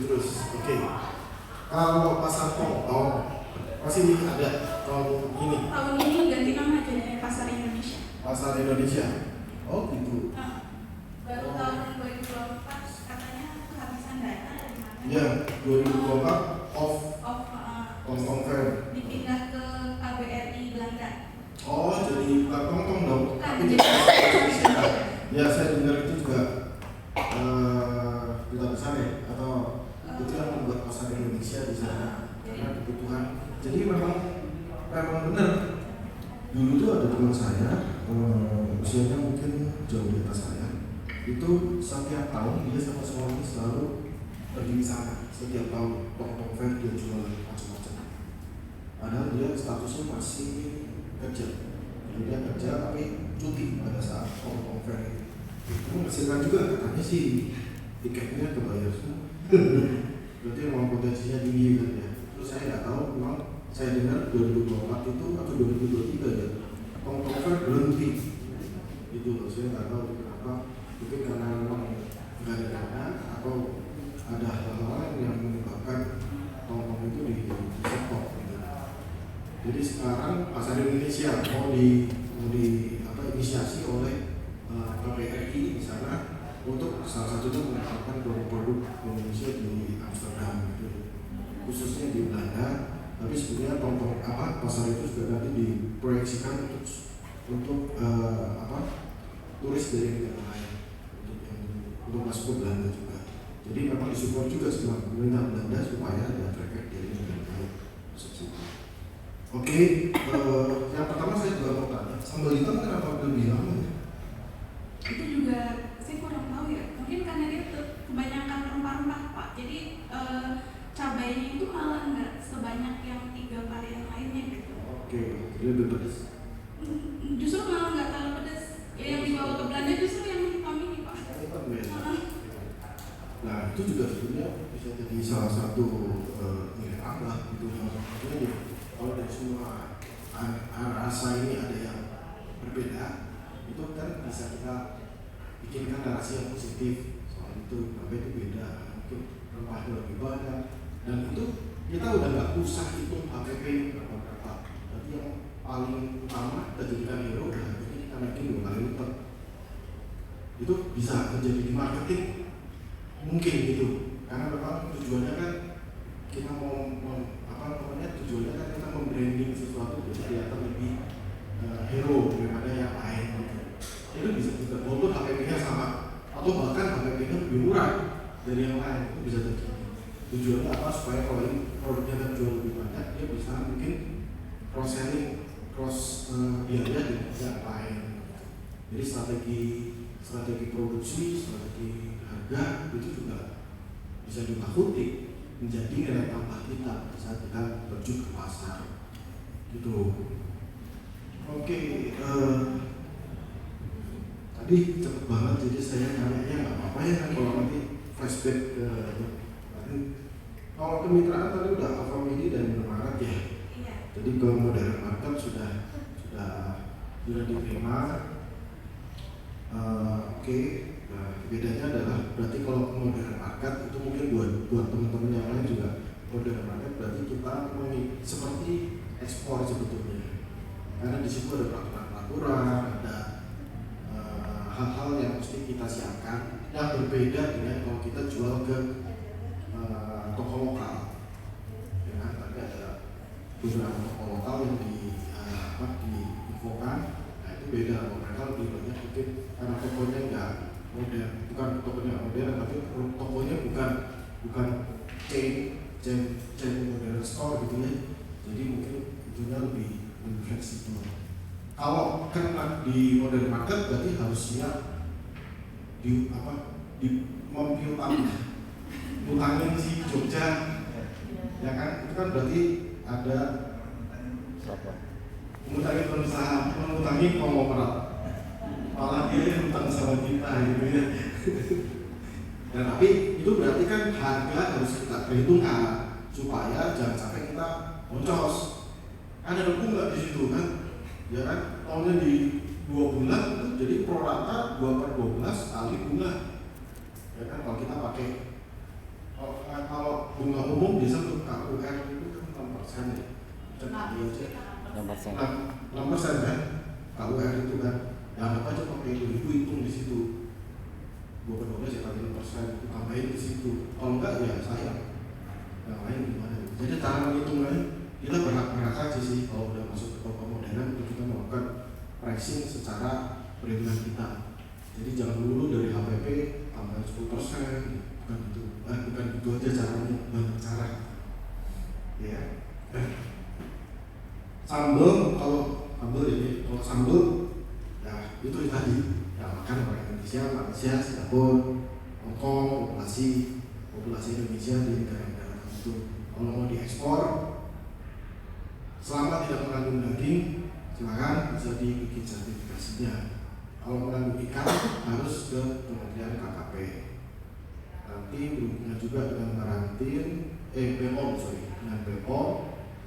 terus. Oke. Kalau pasar Tongtong masih ada tahun ini. Tahun ini ganti nama jadi Pasar Indonesia. Pasar Indonesia. Oh gitu. Baru tahun 2024 katanya kehabisan dana dari mana? Ya, 2024 off Tongtong Fair. Dipindah ke KBRI Belanda. Oh, jadi bukan Tongtong dong. Bukan, Tapi jadi Pasar Indonesia. Ya, saya dengar itu juga duta besar ya, atau itu yang membuat Pasar Indonesia di sana karena kebutuhan. Jadi memang benar. Dulu tuh ada teman saya, usianya mungkin jauh di atas saya. Itu setiap tahun dia sama suaminya selalu pergi di sana. Setiap tahun Tongtong Fair dia jual macam-macam. Padahal dia statusnya masih kerja. Jadi dia kerja tapi cuti pada saat Tongtong Fair itu. Itu menghasilkan juga katanya sih tiketnya kebayar semua. Berarti memang potensinya tinggi kan ya. Terus saya nggak tahu memang saya dengar 2024 itu atau 2023 ya Tongtong Fair berhenti. Itu loh, saya nggak tahu kenapa. Mungkin karena memang nggak ada dana atau ada hal-hal yang menyebabkan Tongtong itu di stop gitu. Jadi sekarang Pasar Indonesia mau inisiasi oleh KBRI di sana untuk salah satunya menempatkan produk-produk Indonesia di Amsterdam gitu. Khususnya di Belanda. Tapi sebenarnya pasar itu juga nanti diproyeksikan untuk turis dari negara lain untuk masuk ke Belanda juga. Jadi memang disupport juga sama pemerintah Belanda supaya ada traffic dari negara lain masuk situ. Oke, yang pertama saya juga mau tanya, sambal hitam kenapa lebih lama ya? Itu juga saya kurang tahu ya. Mungkin karena dia kebanyakan rempah-rempah Pak. Jadi cabainya itu malah nggak sebanyak yang 3 varian lainnya gitu. Oke, jadi lebih pedas. Justru malah nggak terlalu pedas. Yang dibawa ke Belanda justru yang hitam ini Pak. Nah itu juga sebenarnya bisa jadi salah satu nilai tambah gitu. Maksudnya kalau dari semua rasa ini ada yang berbeda, itu kan bisa kita bikinkan narasi yang positif soal itu. Maka itu beda, mungkin rempahnya lebih banyak. Dan itu kita udah nggak usah hitung HPP berapa. Berarti yang paling utama kita jadikan hero dan ini kita naikin 2 kali lipat. Itu bisa menjadi di marketing mungkin gitu, karena memang tujuannya kan kita tujuannya kan kita membranding sesuatu jadi kelihatan lebih hero daripada yang lain gitu. Itu bisa juga walaupun HPP-nya sama atau bahkan HPP-nya lebih murah dari yang lain, itu bisa terjadi. Tujuannya apa? Supaya kalau ini produknya kan jual lebih banyak, dia bisa mungkin cross selling, biaya dengan yang lain. Jadi strategi produksi, strategi harga itu juga bisa juga kutip menjadi nilai tambah kita saat kita terjun ke pasar gitu. Oke, tadi cepet banget jadi saya nanya nggak apa-apa ya kan kalau nanti flashback ke kalau kemitraan tadi udah Alfamidi dan Indomaret ya. Iya. Jadi ke modern market sudah diterima. Oke. Nah, bedanya adalah berarti kalau modern market itu mungkin buat teman-teman yang lain juga modern market berarti kita seperti ekspor sebetulnya. Karena di situ ada peraturan-peraturan, ada hal-hal yang mesti kita siapkan yang berbeda dengan kalau kita jual ke toko lokal. Ya kan, tapi ada beberapa toko lokal yang diinfokan. Nah itu beda, kalau mereka lebih banyak mungkin karena tokonya nggak modern, bukan tokonya modern, tapi tokonya bukan chain modern store gitu ya. Jadi mungkin itunya lebih fleksibel. Kalau kan di modern market berarti harus siap utangin si Jogja, ya kan? Itu kan berarti ada mengutangin perusahaan, mengutangin konglomerat. Malah dia yang utang sama kita gitu ya. Dan tapi itu berarti kan harga harus kita perhitungkan supaya jangan sampai kita boncos. Kan ada bunga di situ kan, ya kan? Tahunnya di 2 bulan itu jadi pro rata 2/12 kali bunga. Ya kan kalau kita pakai formula umum biasa untuk KUR itu kan 6% ya. Jadi aja 6% kan KUR itu kan. Ya anggap aja pakai itu hitung di situ. Gua berdoa sih pakai 6% itu tambahin di situ. Kalau enggak ya sayang. Yang lain gimana? Jadi cara menghitungnya kita berhak aja sih kalau udah masuk ke toko modern itu kita melakukan pricing secara perhitungan kita. Jadi jangan dulu dari HPP tambah 10%, bukan itu aja caranya, banyak cara. Ya. Sambal kalau sambal ya itu tadi ya makan orang Indonesia, Malaysia, Singapura, Hongkong, populasi Indonesia di negara-negara itu. Kalau mau diekspor selama tidak mengandung daging silakan bisa dibikin sertifikasinya. Kalau mengandung ikan harus ke Kementerian KKP. Nanti berhubungan juga dengan dengan BPOM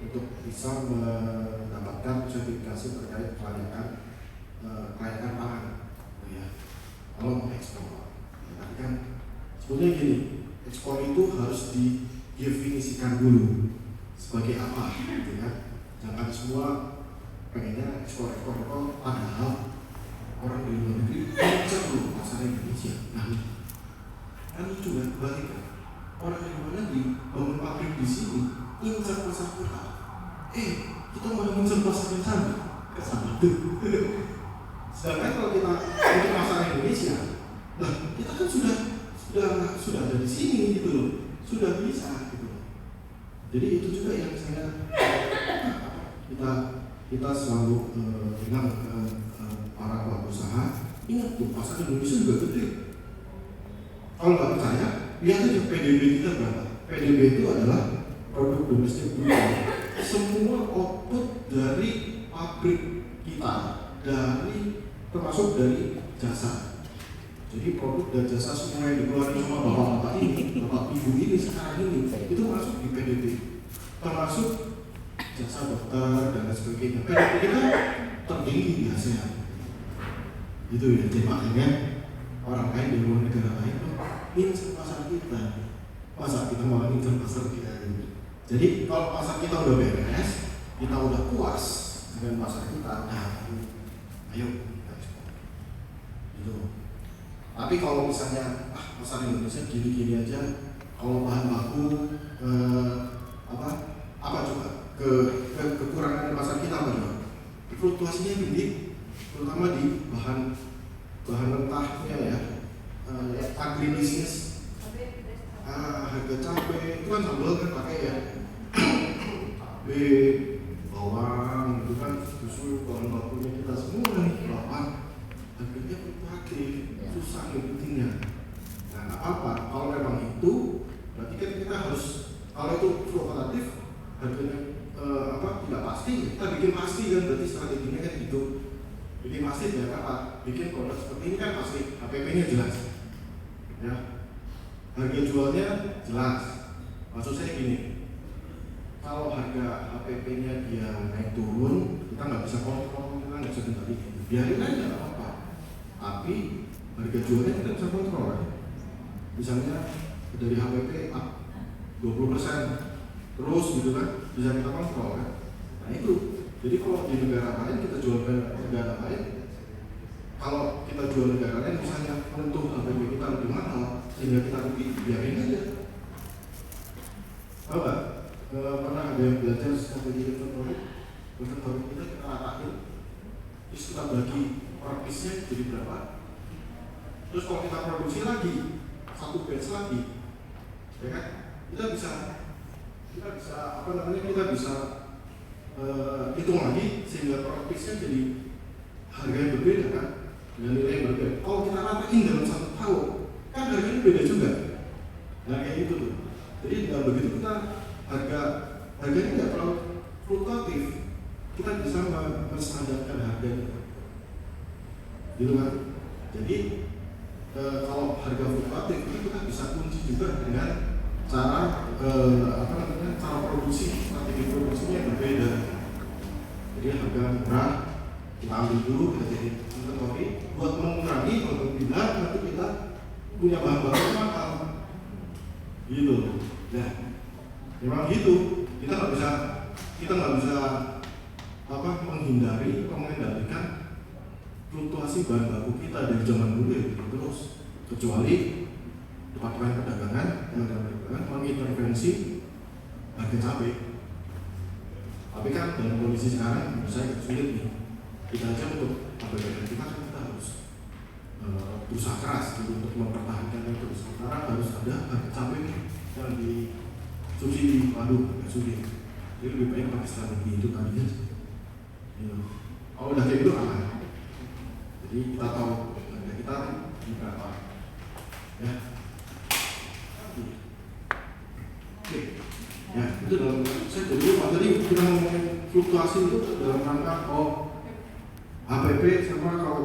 untuk bisa mendapatkan sertifikasi terkait kelayakan pangan. Ya. Kalau mau ekspor, ya, tapi kan sebenarnya gini, ekspor itu harus didefinisikan dulu sebagai apa, gitu ya. Jangan semua pengennya ekspor padahal orang di luar negeri incar loh pasar Indonesia. Nah, kan lucu kan balik kan. Orang di luar negeri bangun pabrik di sini incar pasar kita. Kita mau incar pasar yang sama, kesana tuh. Sedangkan kalau kita untuk pasar Indonesia, lah kita kan sudah ada di sini gitu loh, sudah bisa gitu. Jadi itu juga yang kita selalu bilang para pelaku usaha, ingat tuh pasar Indonesia juga gede. Kalau nggak percaya, lihat aja PDB kita berapa. PDB itu adalah produk domestik bruto. Semua output dari pabrik kita, termasuk dari jasa. Jadi produk dan jasa semua yang dikeluarkan sama bapak-bapak ini, bapak ibu ini sekarang ini, itu masuk di PDB. Termasuk jasa dokter dan lain sebagainya. PDB kita tertinggi di ASEAN. Itu ya, jadi makanya orang lain di luar negara lain tuh incar pasar kita. Pasar kita malah incar pasar kita. Jadi kalau pasar kita udah beres, kita udah puas dengan pasar kita, nah ayo kita ekspor. Gitu. Tapi kalau misalnya pasar Indonesia gini-gini aja, kalau bahan baku apa coba kekurangan pasar kita apa coba? Fluktuasinya tinggi, terutama di bahan mentahnya ya, agribisnis, harga cabai itu kan sambal kan pakai ya, bawang itu kan susu bahan bakunya kita semua nih bapak, harganya fluktuatif, susah ngikutinnya. Nah apa? Kalau memang itu berarti kan kita harus, kalau itu fluktuatif harganya tidak pasti, kita bikin pasti kan, berarti strateginya kan gitu. Bikin pasti biar apa? Bikin produk seperti ini kan pasti, HPP-nya jelas, ya. Harga jualnya jelas. Maksud saya gini, kalau harga HPP-nya dia naik turun, kita nggak bisa kontrol, kita nggak bisa kendalikan. Biarin aja nggak apa-apa. Tapi harga jualnya kita bisa kontrol kan? Misalnya dari HPP up 20%, terus gitu kan, bisa kita kontrol kan? Nah itu. Jadi kalau di negara lain kita jual ke negara lain, kalau kita jual negara lain misalnya untuk HPP kita lebih mahal sehingga kita rugi, biarin aja. Tahu nggak? Pernah ada yang belajar strategi inventory kita ratain, terus kita bagi per piece-nya jadi berapa? Terus kalau kita produksi lagi satu batch lagi, ya kan? Kita bisa hitung lagi sehingga per piece-nya jadi harga yang berbeda kan, dengan nilai yang berbeda. Kalau kita ratain dalam satu tahun, kan harganya beda juga. Nah kayak gitu tuh. Jadi dengan begitu kita harganya nggak terlalu fluktuatif. Kita bisa menstandarkan harganya, gitu kan? Jadi kalau harga fluktuatif itu kita bisa kunci juga dengan cara cara produksi, strategi produksinya yang berbeda. Jadi harga murah kita ambil dulu, kita jadi inventory buat mengurangi apabila nanti kita punya bahan baku mahal, gitu. Nah, Memang gitu, kita nggak bisa menghindari atau mengendalikan fluktuasi bahan baku kita dari zaman dulu ya terus, kecuali Departemen Perdagangan mengintervensi harga cabai. Tapi kan dalam kondisi sekarang menurut saya sulit nih. Kita aja untuk APBN kita harus berusaha keras gitu untuk mempertahankan itu. Sementara harus ada harga cabai yang disubsidi, agak sulit. Jadi lebih baik pakai strategi itu tadi kan. Kalau udah kayak gitu aman. Jadi kita tahu harga kita di berapa. Ya. Oke. Ya, itu dalam saya jadi lupa tadi kita ngomongin fluktuasi itu dalam rangka HPP sama kalau